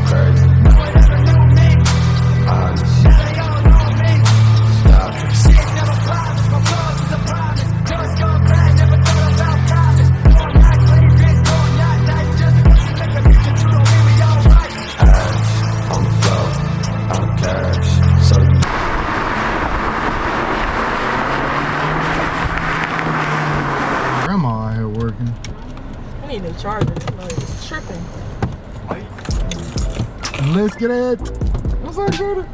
Crazy. Honest. Stop it. Ash on the floor, I'm cash. So Grandma out here working. I need a charger. It's tripping. Let's get it. What's up, Jordan?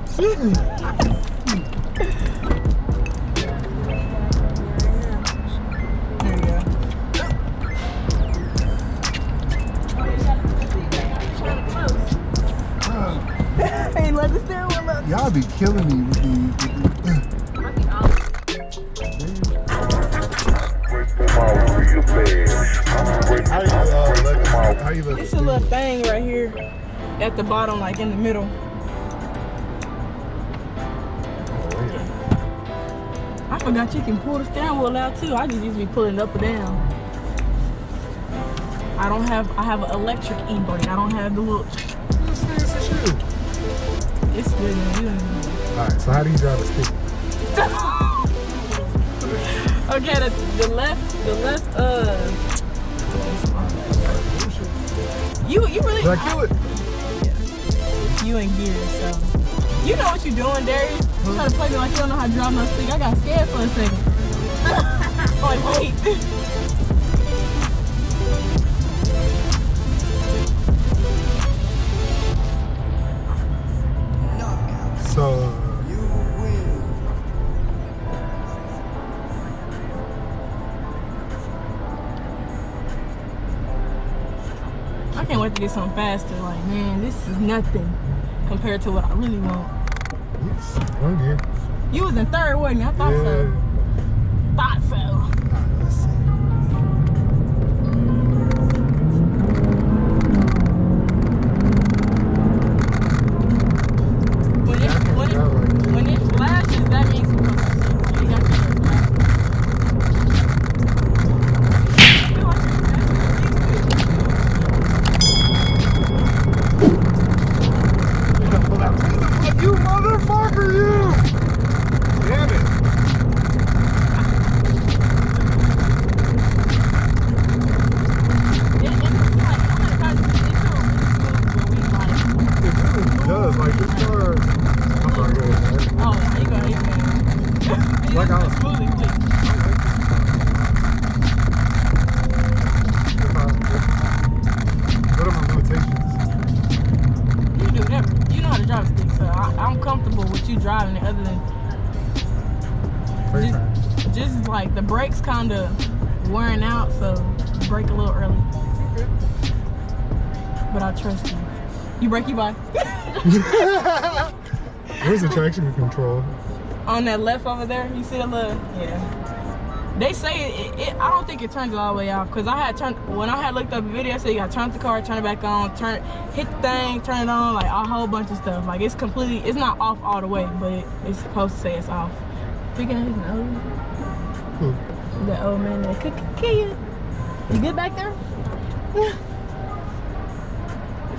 Hey, let the steering wheel up. Y'all be killing me with the how you let It's a little thing right here at the bottom, like in the middle. I forgot you can pull the steering wheel out too. I just usually pull it up or down. I have an electric e-brake. I don't have the little. It's good, man. Alright, so how do you drive a stick? Okay, the left, you really. Did I kill it? Yeah. You in gear, so. You know what you're doing, Darius. You trying to play me like you don't know how to drive no stick. I got scared for a second. Like, wait. So I can't wait to get something faster. Like, man, this is nothing compared to what I really want. yes, one gear. You was in third, wasn't you? I thought so. Thought so. Alright, let's see. When it flashes, that means you got to You motherfucker, you! Damn it! It does, like this car. I'm sorry, go ahead. Oh, you go. Like I was smoothing too. What are my limitations? You do whatever. You know how to drive a stick, so I'm comfortable with you driving it. Other than just like the brakes kind of wearing out, so brake a little early. But I trust you. You brake, you bike. Where's the traction control? On that left over there, you see a little, yeah. They say it I don't think it turns all the way off, because when I had looked up a video, it said you gotta turn the car, turn it back on, hit the thing, turn it on, like a whole bunch of stuff. Like it's not off all the way, but it's supposed to say it's off. Speaking of his nose, Who? the old man that could kill you. You good back there? Yeah.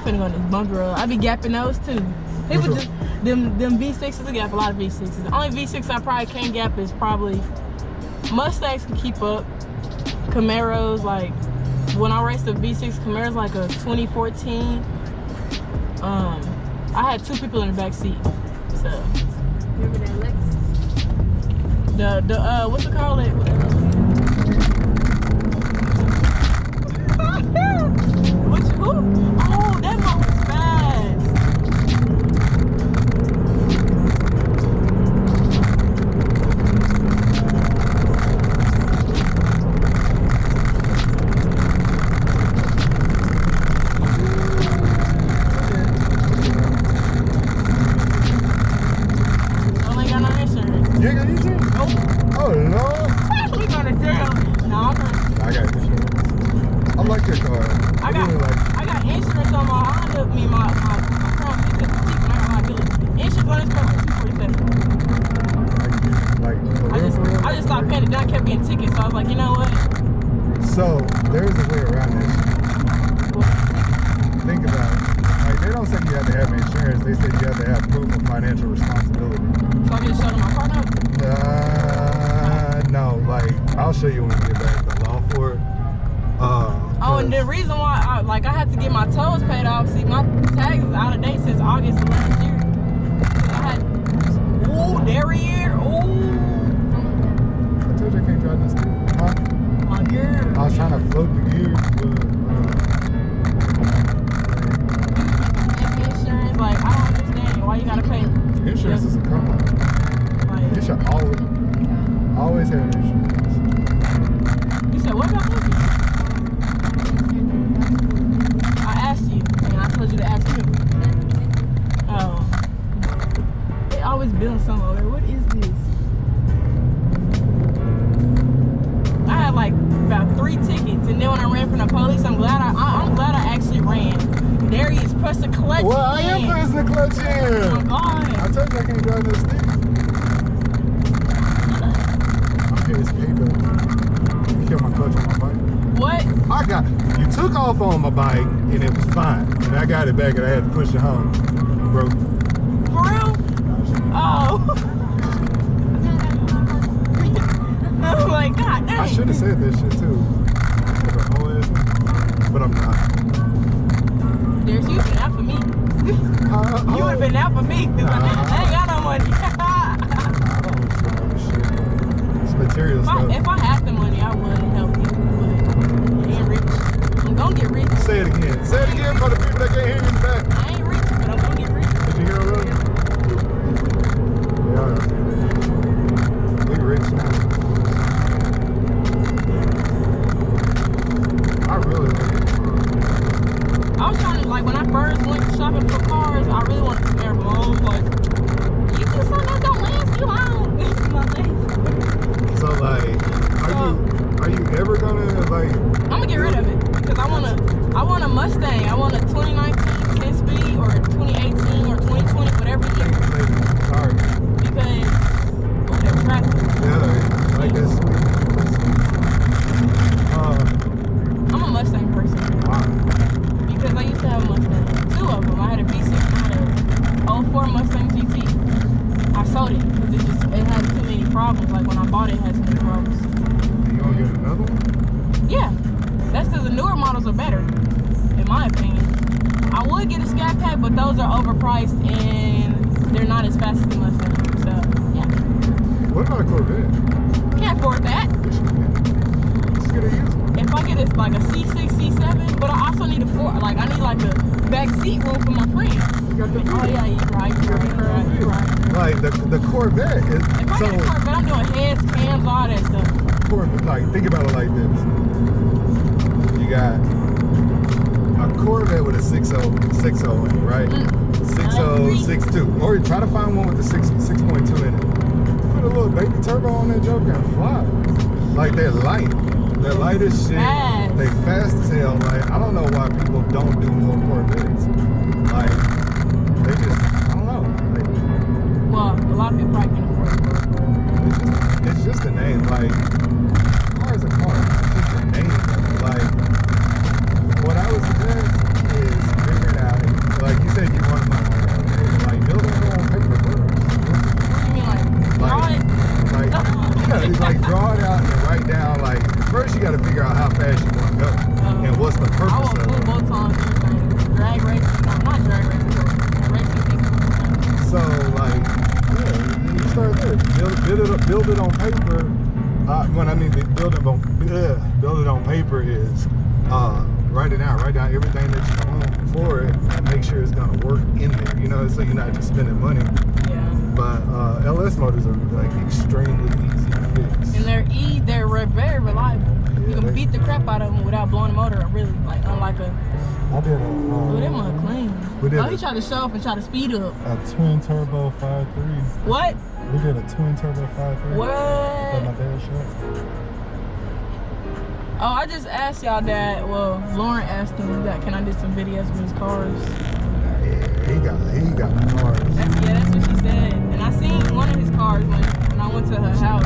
Finna go in this bumper road. I be gapping those too. People just them V6s, I gap a lot of V6s. The only V6 I probably can't gap is probably Mustangs can keep up. Camaros, like when I raced the V6 Camaros, like a 2014. I had two people in the back seat. So Remember that Lexus? the what's it called? Who? Oh, that one was fast. I ain't got no insurance. You ain't got insurance? Nope. Oh, Lord. We going to jail. No, I'm not. I got insurance. I like your car. I got insurance on my Honda, my Crown 650, and I got liability. Insurance on this car was $247. I just stopped paying it down, kept getting tickets, so I was like, you know what? So, there's a way around this. Think about they don't say you have to have insurance. They say you have to have proof of financial responsibility. So I just show them my car note? No, like, I'll show you when we get back the law for it. Oh, and the reason why I have to get my tolls paid off, see, my tax is out of date since August of last year. I had, dairy year, I told you I can't drive this thing. Huh? My girl. I was trying to float the gears, but insurance, like, I don't understand why you gotta pay. insurance is a come on. Like, You should always have insurance. you said, what about this? I asked you, and I told you to ask him. Oh. They always building something over there. What is this? I had like about 3 tickets, and then when I ran from the police, I'm glad I actually ran. Darius pressed the clutch. Well, I am pressing the clutch in. Oh my God. I told you I can't drive this thing. Okay, it's paper. You killed my clutch on my bike. What? You took off on my bike and it was fine. And I got it back and I had to push it home. Broke. For real? Oh. I'm like, God dang. I should have said this shit too. But I'm not. There's you been out for me. You would have been out for me because I ain't got no money. I don't know this shit. It's material stuff. If I had the money, I would help you. But I ain't rich. I'm gonna get rich. Say it again. Say it again for the people that can't hear you in the back. I ain't rich, but I'm gonna get rich. Did you hear it earlier? Yeah. We rich now. I really like it. I was trying to, like, when I first went shopping for cars, I really wanted some air balloons. Like, you do something that don't last you long. This is my thing. So, like, are you ever gonna, like... I'm gonna get rid of it because I want a Mustang. I want a 2019 10-speed or 2018 or 2020, whatever year. Sorry. Because they're practical. Yeah, like this. I'm a Mustang person because I used to have a Mustang. 2 of them. I had a V6 and a 04 Mustang GT. I sold it because it had too many problems. Like when I bought it, it had too many problems. You gonna get another one? Yeah, that's because the newer models are better, in my opinion. I would get a Scat Pack, but those are overpriced and they're not as fast as the Mustang. So, yeah. What about a Corvette? Can't afford that. Yes, you can. Just get a used one. If I get this like a C6, C7, but I also need a 4. Like I need like a back seat room for my friend. You got the Oh yeah, you're right. Like the Corvette is If I get a Corvette, I'm doing heads, cams, all that stuff. Corvette, like think about it like this. You got a Corvette with a 6.0 in it, right? 6.0, 6.2. Or try to find one with a 6.2 in it. Put a little baby turbo on that joker and fly. Like they're light. They're light as shit. Fast. They fast as hell. Like I don't know why people don't do more Corvettes. Like they just, I don't know. Like, Well, a lot of people probably can't afford it. it's just a name. Like car is a car. It's just a name. Like what I would suggest is figuring out. Like you said, you want to like build it on paper first. What do you mean, like draw it? Like yeah, it's like draw it out and write down. Like first you got to figure out how fast you want to go and what's the I purpose want of full it. bolt on everything. Drag racing. No, not drag racing. But racing people. So like yeah, you start there. Build it on paper. When I mean build it on paper is write it down. Write down everything that you want for it and make sure it's gonna work in there. You know, so you're not just spending money. Yeah. But LS motors are like extremely easy to fix. And they're very reliable. Yeah, You can beat the crap out of them without blowing the motor up, really. Like, unlike a... I did Oh, that mud clean. We did Oh, he tried to show off and try to speed up. a twin turbo 5.3. What? We did a twin turbo 5.3. What? That my dad shot. Oh, I just asked y'all that. Well, Lauren asked him that. Can I do some videos with his cars? Yeah, he got cars. That's what she said. And I seen one of his cars when I went to her house.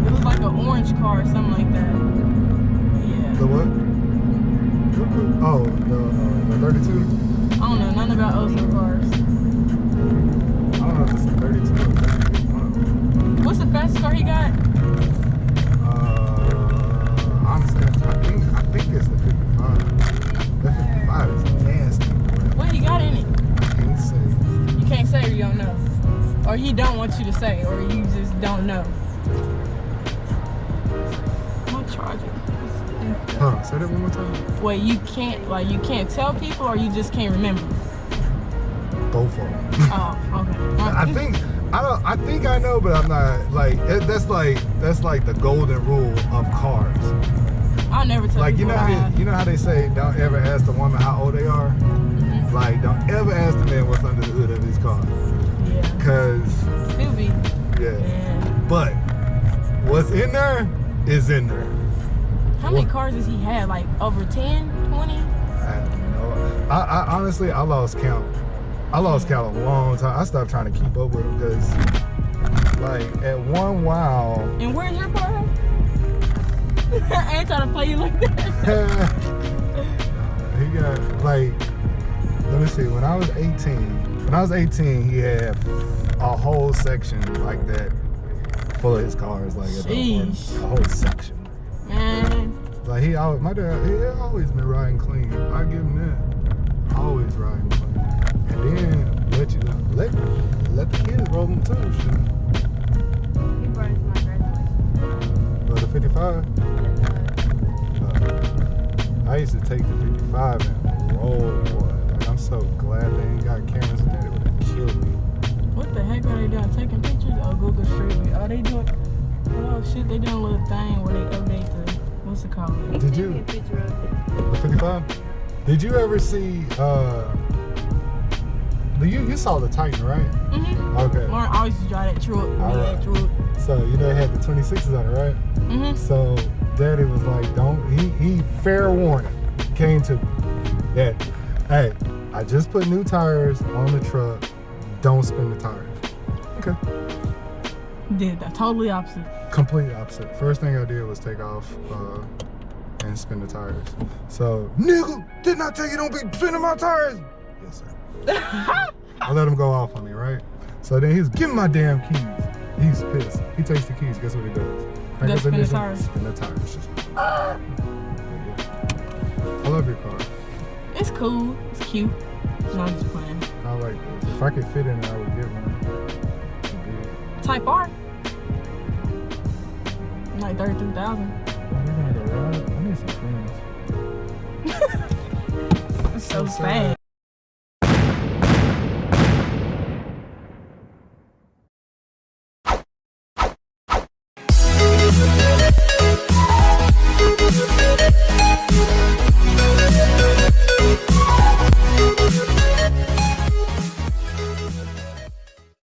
It was like an orange car or something like that. Yeah. The what? Oh, the 36. Or he don't want you to say, or you just don't know. My charger. Huh? Say that one more time. Wait, you can't tell people, or you just can't remember? Both of them. Oh, okay. I think I know, but I'm not like that's like the golden rule of cars. I'll never tell Like people. you know how they say don't ever ask the woman how old they are. Mm-hmm. Like don't ever ask the man what's under the hood of his car. Yeah. Cause Stupid. yeah. Yeah. But what's in there is in there. How many cars does he have? Like over 10, 20? I don't know. I honestly I lost count. I lost count a long time. I stopped trying to keep up with him because, like, at one while. And where's your car at? I ain't trying to play you like that. He got, like, let me see, when I was 18, he had a whole section like that full of his cars, like, a whole section. Man. Like, my dad, he always been riding clean. I give him that. Always riding clean. And then let the kids roll them too. Shit. He brought it to my graduation. But the 55, I used to take the 55 and roll, boy. Like, I'm so glad they ain't got cameras in there. It would have killed me. What the heck are they doing? Taking pictures? Oh, Google Street View. Are they doing? Oh shit, they doing a little thing where they update the what's it called? Did you? A picture of it. The 55? Did you ever see? You saw the Titan, right? Mm-hmm. Okay. Lauren always used to drive that truck. All right. That truck. So you know it had the 26s on it, right? Mm-hmm. So Daddy was like, he fair warning came to me that, hey, I just put new tires on the truck. Don't spin the tires. Okay. Did that totally opposite. Complete opposite. First thing I did was take off and spin the tires. So, nigga, didn't I tell you don't be spinning my tires? Yes, sir. I let him go off on me, right? So then he's give me my damn keys. He's pissed. He takes the keys. Guess what he does? Go spin the tires. Spin the tires. Yeah. I love your car. It's cool. It's cute. No, I'm just playing. I like this. If I could fit in it, I would get one. Type R. Like 33,000. We're gonna go ride. I need some friends. It's so sad.